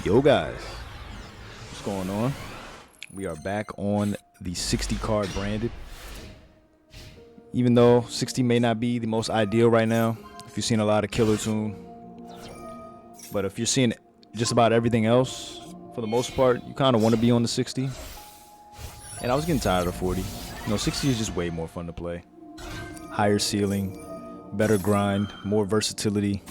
Yo guys, what's going on? We are back on the 60 card branded. Even though 60 may not be the most ideal right now, if you're seeing a lot of Kewl Tune, but if you're seeing just about everything else, for the most part, you kind of want to be on the 60. And I was getting tired of 40. 60 is just way more fun to play. Higher ceiling, better grind, more versatility,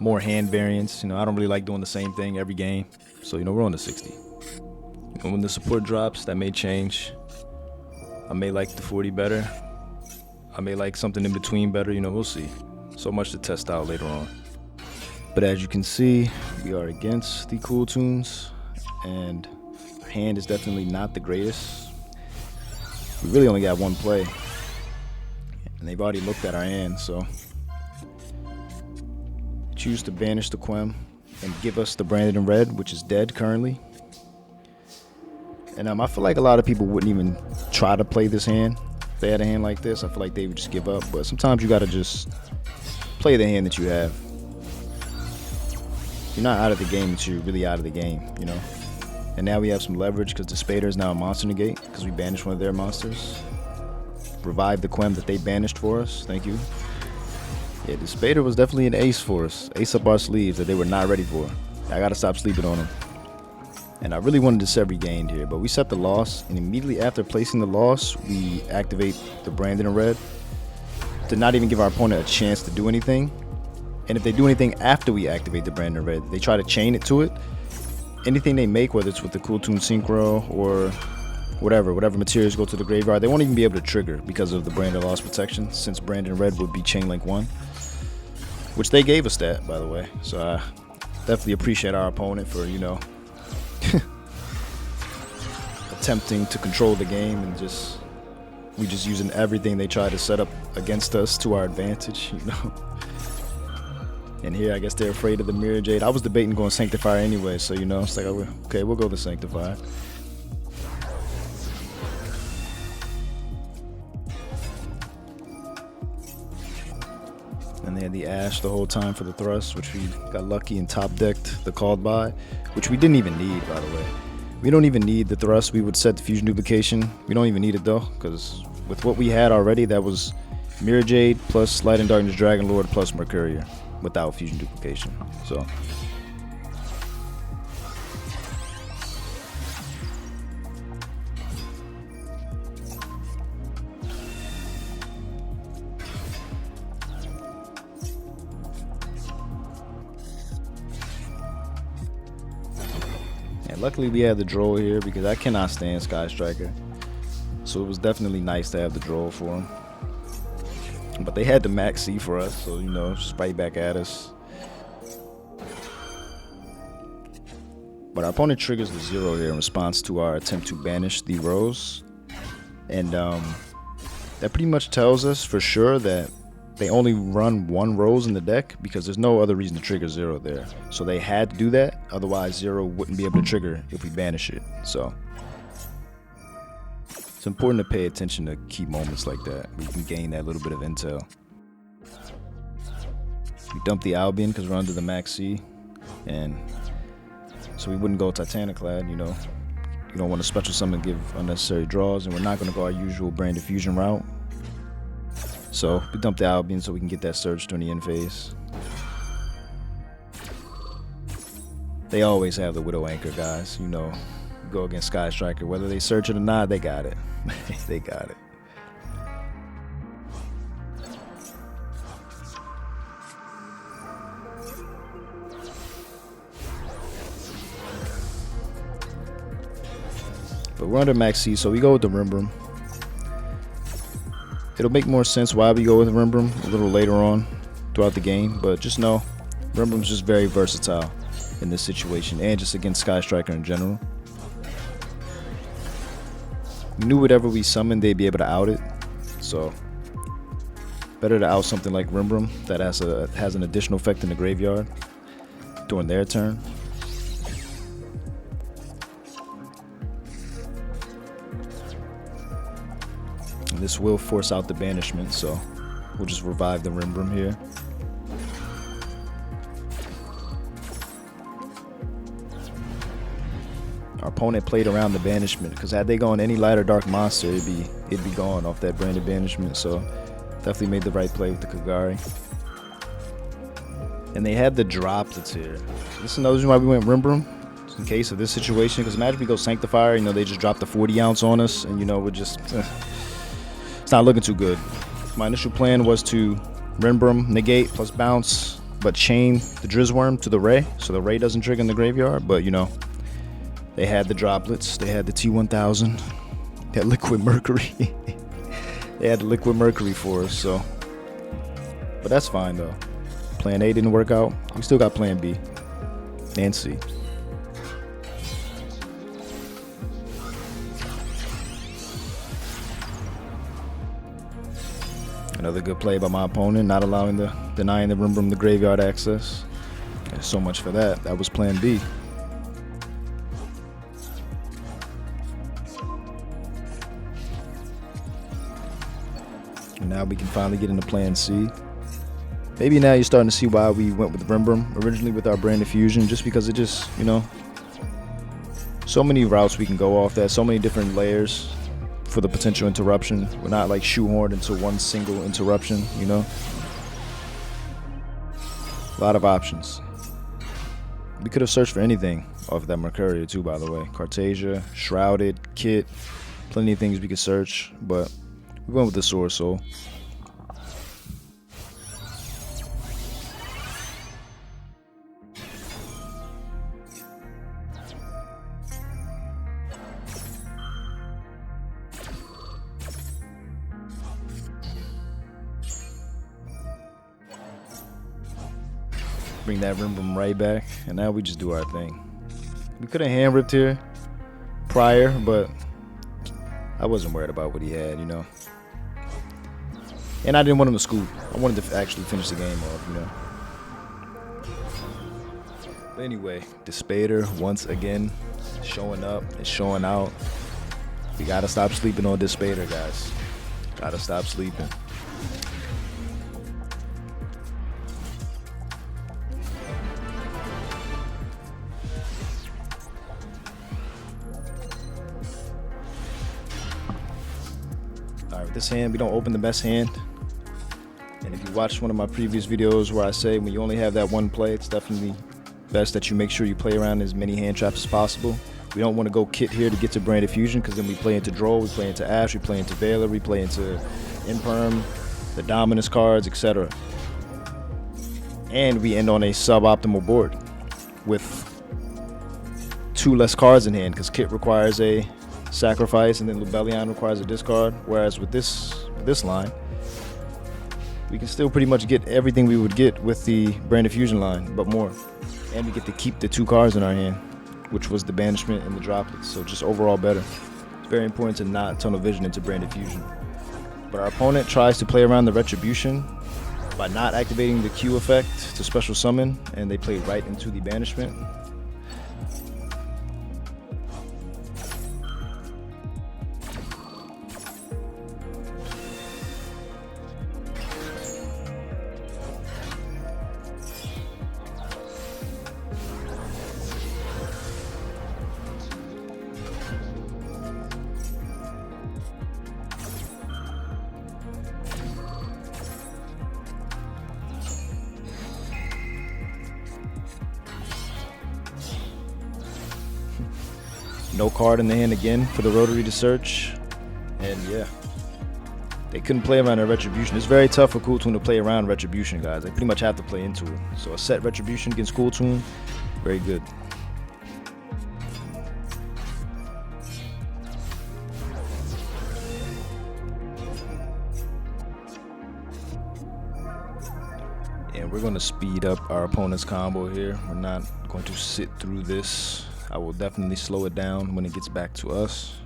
more hand variance. I don't really like doing the same thing every game. So, we're on the 60. And when the support drops, that may change. I may like the 40 better. I may like something in between better. We'll see. So much to test out later on. But as you can see, we are against the Kewl Tunes. And our hand is definitely not the greatest. We really only got one play. And they've already looked at our hand, so choose to banish the Quem and give us the branded in red, which is dead currently. And I feel like a lot of people wouldn't even try to play this hand. If they had a hand like this, I feel like they would just give up. But sometimes you gotta just play the hand that you have. You're not out of the game until you're really out of the game, And now we have some leverage because the Spader is now a monster negate because we banished one of their monsters. Revive the Quem that they banished for us. Thank you. Yeah, the Spader was definitely an ace for us. Ace up our sleeves that they were not ready for. I gotta stop sleeping on them. And I really wanted to set regained here, but we set the loss, and immediately after placing the loss, we activate the branded in red to not even give our opponent a chance to do anything. And if they do anything after we activate the branded in red, they try to chain it to it. Anything they make, whether it's with the Kewl Tune Synchro or whatever materials go to the graveyard, they won't even be able to trigger because of the branded loss protection, since branded in red would be chain link 1. Which they gave us that, by the way. So I definitely appreciate our opponent for, attempting to control the game and we just using everything they try to set up against us to our advantage, And here, I guess they're afraid of the Mirror Jade. I was debating going Sanctifier anyway, so, it's like, okay, we'll go the Sanctifier. And they had the Ash the whole time for the thrust, which we got lucky and top decked the called by, which we didn't even need, by the way. We don't even need the thrust. We would set the fusion duplication. We don't even need it though, because with what we had already, that was Mirror Jade plus Light and Darkness Dragon Lord plus Mercurier without fusion duplication. So luckily we had the Droll here because I cannot stand Sky Striker. So it was definitely nice to have the Droll for him. But they had the Max C for us, so just right back at us. But our opponent triggers the 0 here in response to our attempt to banish the Rose. And that pretty much tells us for sure that they only run one Rose in the deck because there's no other reason to trigger 0 there. So they had to do that, otherwise 0 wouldn't be able to trigger if we banish it. So it's important to pay attention to key moments like that. We can gain that little bit of intel. We dumped the Albion because we're under the Max C, and so we wouldn't go Titaniclad, You don't want to special summon and give unnecessary draws, and we're not going to go our usual branded fusion route. So we dumped the Albion so we can get that Surge during the end phase. They always have the Widow Anchor, guys. Go against Sky Striker. Whether they search it or not, they got it. They got it. But we're under Max C, so we go with the Rimbrum. It'll make more sense why we go with Rimbrum a little later on throughout the game, but just know Rimbrum's just very versatile in this situation and just against Sky Striker in general. We knew whatever we summoned, they'd be able to out it, so better to out something like Rimbrum that has an additional effect in the graveyard during their turn. And this will force out the banishment, so we'll just revive the Rimbrum here. our opponent played around the banishment, because had they gone any light or dark monster, it'd be gone off that branded banishment. So definitely made the right play with the Kagari. And they had the droplets here. This is another reason why we went Rimbrum, in case of this situation. Because imagine we go Sanctifier, you know, they just dropped the 40 ounce on us, and you know, we're just it's not looking too good. My initial plan was to Rimbrum, negate plus bounce, but chain the Drizzworm to the Ray, so the Ray doesn't trigger in the graveyard. But you know, they had the droplets, they had the T1000, they had Liquid Mercury. They had the Liquid Mercury for us, so. But that's fine though. Plan A didn't work out. We still got plan B and C. Another good play by my opponent, not allowing denying the Rimbrum the graveyard access. And so much for that. That was plan B. And now we can finally get into plan C. Maybe now you're starting to see why we went with Rimbrum originally with our branded fusion, just because it just, you know, so many routes we can go off that, so many different layers for the potential interruption. We're not like shoehorned into one single interruption, you know. A lot of options. We could have searched for anything off of that Mercuria too, by the way. Cartasia, Shrouded, Kit, plenty of things we could search, but we went with the Sword Soul. Bring that Rimbrum right back, and now we just do our thing. We could have hand ripped here prior, but I wasn't worried about what he had, you know. And I didn't want him to scoop. I wanted to actually finish the game off, you know. But anyway, Despader once again showing up and showing out. We gotta stop sleeping on Despader, guys. Gotta stop sleeping. Alright, with this hand, we don't open the best hand. And if you watched one of my previous videos where I say when you only have that one play, it's definitely best that you make sure you play around as many hand traps as possible. We don't want to go Kit here to get to Branded Fusion, because then we play into Droll, we play into Ash, we play into Veiler, we play into Imperm, the Dominus cards, etc. And we end on a suboptimal board with 2 less cards in hand, because Kit requires a sacrifice and then Lubellion requires a discard. Whereas with this line, we can still pretty much get everything we would get with the Branded Fusion line, but more. And we get to keep the 2 cards in our hand, which was the Banishment and the Droplets. So just overall better. It's very important to not tunnel vision into Branded Fusion. But our opponent tries to play around the Retribution by not activating the Q effect to special summon, and they play right into the Banishment. No card in the hand again for the Rotary to search. And yeah, they couldn't play around a Retribution. It's very tough for Kewl Tune to play around Retribution, guys. They pretty much have to play into it. So a set Retribution against Kewl Tune, very good. And we're going to speed up our opponent's combo here. We're not going to sit through this. I will definitely slow it down when it gets back to us.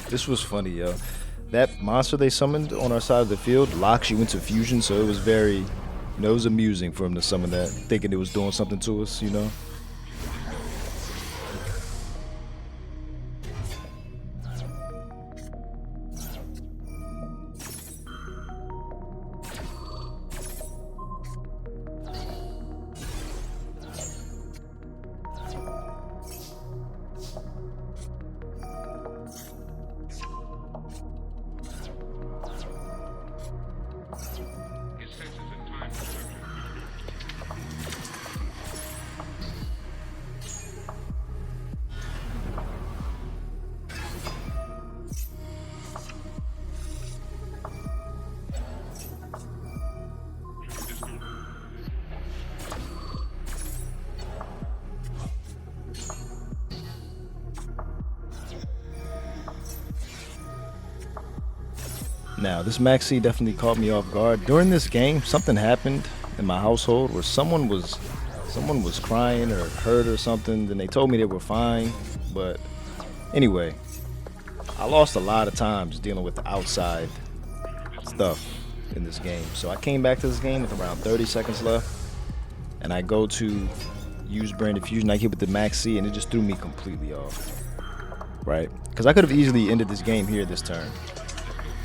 This was funny, yo. That monster they summoned on our side of the field locks you into fusion, so it was very, it was amusing for him to summon that, thinking it was doing something to us, Now, this maxi definitely caught me off guard. During this game, something happened in my household where someone was crying or hurt or something. Then they told me they were fine. But anyway, I lost a lot of times dealing with the outside stuff in this game. So I came back to this game with around 30 seconds left, and I go to use Branded Fusion. I hit with the maxi, and it just threw me completely off. Right? Because I could have easily ended this game here this turn.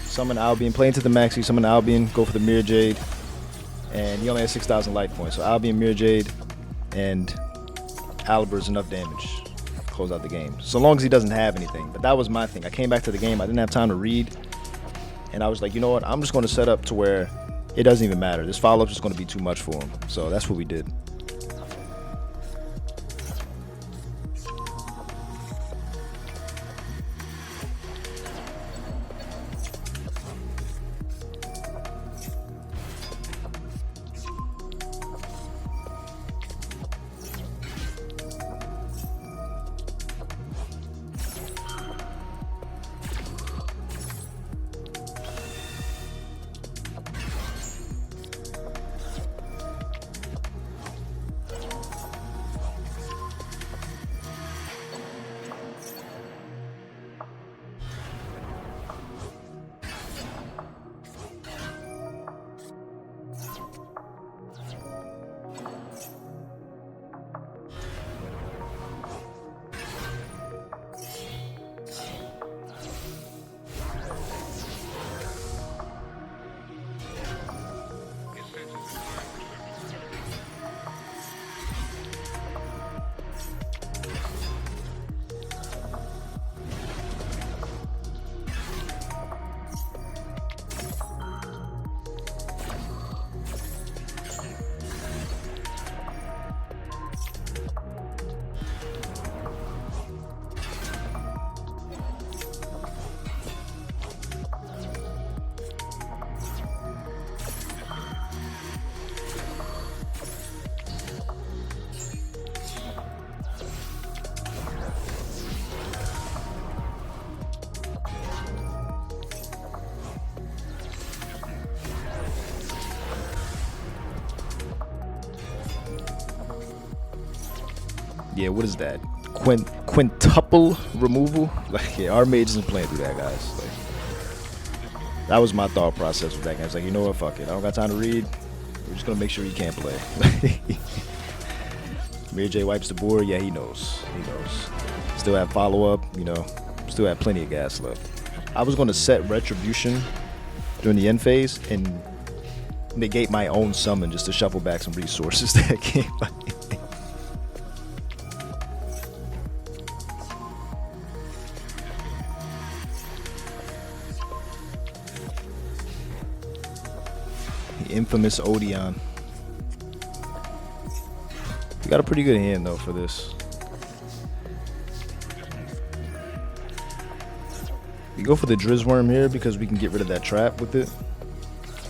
Summon Albion, play into the maxi, summon Albion, go for the Mirror Jade, and he only has 6,000 life points. So Albion, Mirror Jade, and Aliber's enough damage to close out the game. So long as he doesn't have anything. But that was my thing. I came back to the game, I didn't have time to read, and I was like, you know what, I'm just going to set up to where it doesn't even matter. This follow-up is just going to be too much for him. So that's what we did. Yeah, what is that? Quintuple removal? Like, yeah, Artmage isn't playing through that, guys. Like, that was my thought process with that game. It's like, you know what, fuck it. I don't got time to read. We're just gonna make sure he can't play. Mirror J wipes the board. Yeah, he knows. He knows. Still have follow-up, still have plenty of gas left. I was gonna set Retribution during the end phase and negate my own summon just to shuffle back some resources that came by. Infamous Odion. We got a pretty good hand though for this. We go for the Drizzworm here because we can get rid of that trap with it.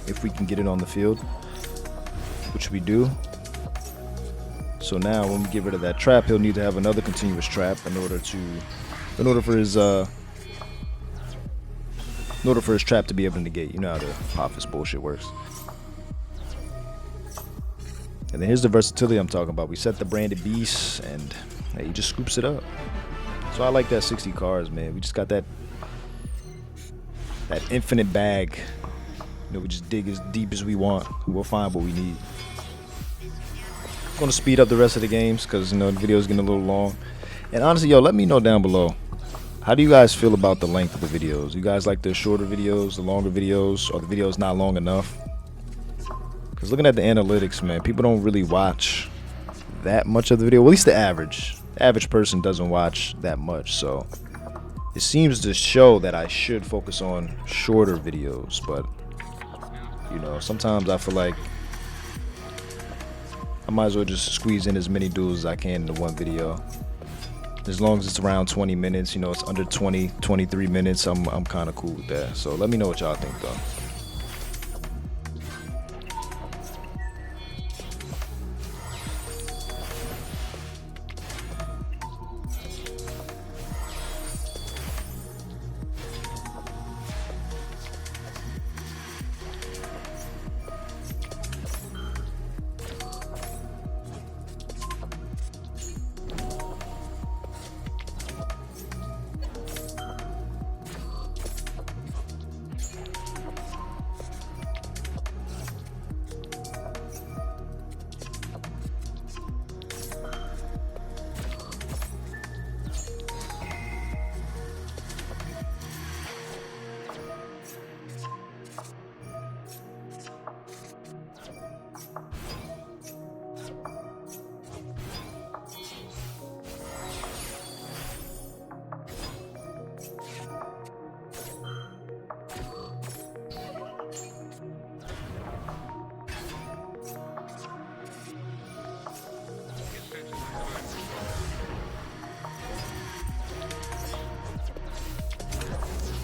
If we can get it on the field, which we do. So now when we get rid of that trap, he'll need to have another continuous trap in order for his trap to be able to negate. You know how the Apophis bullshit works. And then here's the versatility I'm talking about. We set the Branded Beast, and he just scoops it up. So I like that 60 cards, man. We just got that infinite bag. You know, we just dig as deep as we want. We'll find what we need. I'm gonna speed up the rest of the games because, you know, the video's getting a little long. And honestly, yo, let me know down below. How do you guys feel about the length of the videos? You guys like the shorter videos, the longer videos, or the videos not long enough? Because looking at the analytics, man, people don't really watch that much of the video. Well, at least the average person doesn't watch that much. So it seems to show that I should focus on shorter videos. But, you know, sometimes I feel like I might as well just squeeze in as many duels as I can into one video. As long as it's around 20 minutes, you know, it's under 20, 23 minutes, I'm kind of cool with that. So let me know what y'all think, though.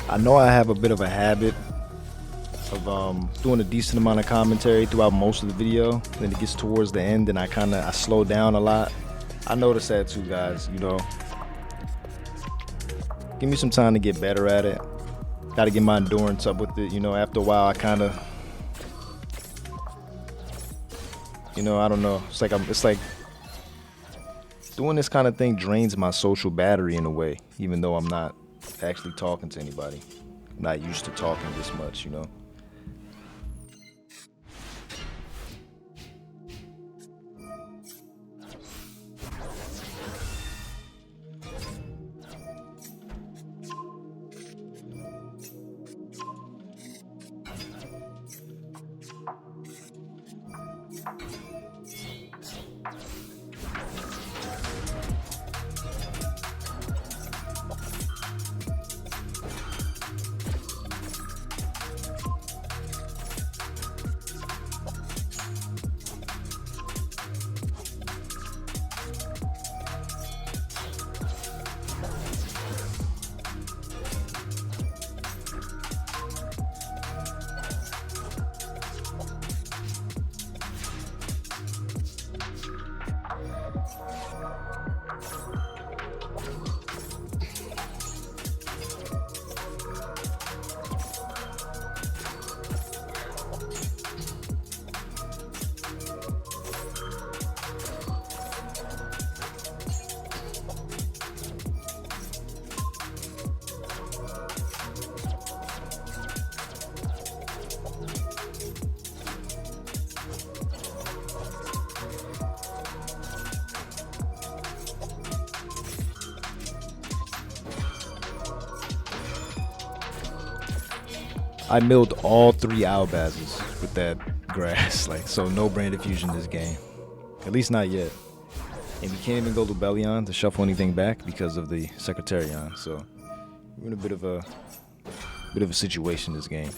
I know I have a bit of a habit of doing a decent amount of commentary throughout most of the video. Then it gets towards the end and I slow down a lot. I noticed that too, guys, you know. Give me some time to get better at it. Got to get my endurance up with it, you know. After a while I kind of, you know, I don't know. It's like doing this kind of thing drains my social battery in a way, even though I'm not actually talking to anybody. I'm not used to talking this much, you know. I milled all 3 Albazes with that grass, like, so no Brand Diffusion this game. At least not yet. And we can't even go to Belion to shuffle anything back because of the Secretarion, so we're in a bit of a situation this game.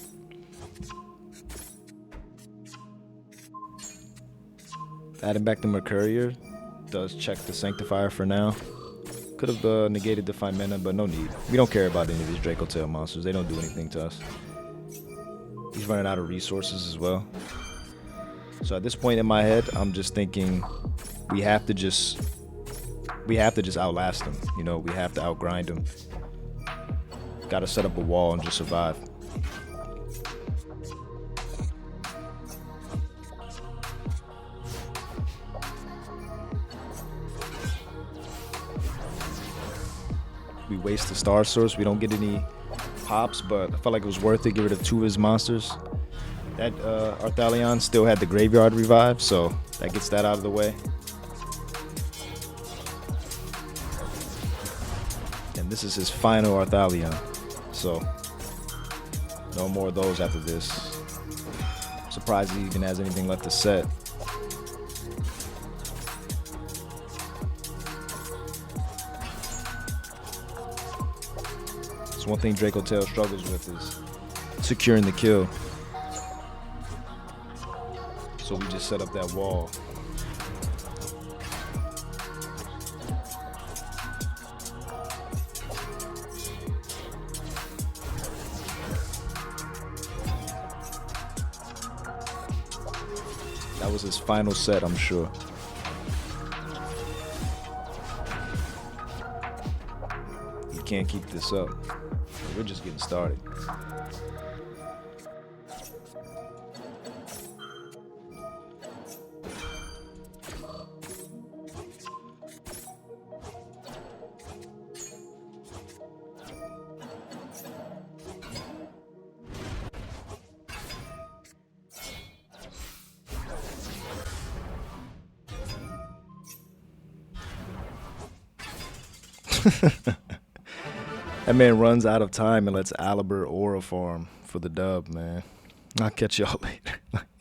Adding back the Mercurier does check the Sanctifier for now. Could have negated the Fimena, but no need. We don't care about any of these Draco Tail monsters. They don't do anything to us. He's running out of resources as well. So at this point in my head, I'm just thinking we have to just outlast him. You know, we have to outgrind him. Got to set up a wall and just survive. we waste the star source. We don't get any pops, but I felt like it was worth it. Get rid of 2 of his monsters. That Artmage still had the graveyard revive, so that gets that out of the way. And this is his final Artmage, so no more of those after this. I'm surprised he even has anything left to set. That's one thing Dtail struggles with is securing the kill. So we just set up that wall. That was his final set, I'm sure. He can't keep this up. We're just getting started. That man runs out of time and lets Aliber aura farm for the dub, man. I'll catch y'all later.